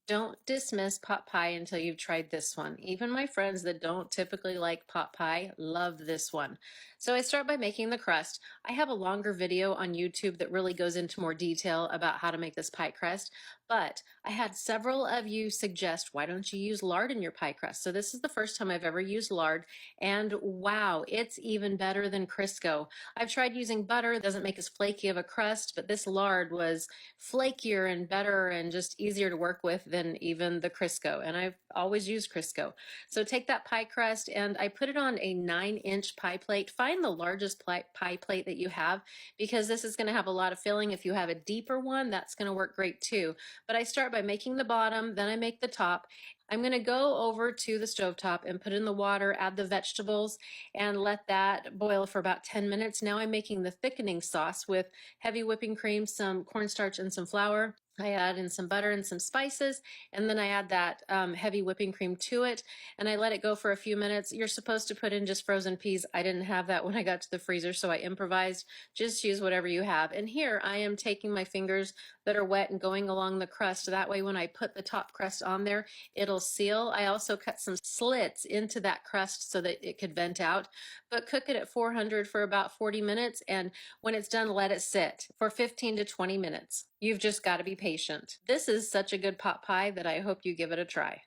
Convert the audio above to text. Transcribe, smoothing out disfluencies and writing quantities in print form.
Don't dismiss pot pie until you've tried this one. Even my friends that don't typically like pot pie love this one. So I start by making the crust. I have a longer video on YouTube that really goes into more detail about how to make this pie crust, but I had several of you suggest, why don't you use lard in your pie crust? So this is the first time I've ever used lard, and wow, it's even better than Crisco. I've tried using butter, it doesn't make as flaky of a crust, but this lard was flakier and better and just easier to work with than even the Crisco. And I've always used Crisco. So take that pie crust and I put it on a 9-inch pie plate. Find the largest pie plate that you have because this is going to have a lot of filling. If you have a deeper one, that's going to work great too. But I start by making the bottom, then I make the top. I'm going to go over to the stovetop and put in the water, add the vegetables, and let that boil for about 10 minutes. Now I'm making the thickening sauce with heavy whipping cream, some cornstarch, and some flour. I add in some butter and some spices, and then I add that heavy whipping cream to it, and I let it go for a few minutes. You're supposed to put in just frozen peas. I didn't have that when I got to the freezer, so I improvised. Just use whatever you have. And here I am taking my fingers that are wet and going along the crust. That way when I put the top crust on there, it'll seal. I also cut some slits into that crust so that it could vent out, but cook it at 400 for about 40 minutes, and when it's done, let it sit for 15 to 20 minutes. You've just got to be patient. This is such a good pot pie that I hope you give it a try.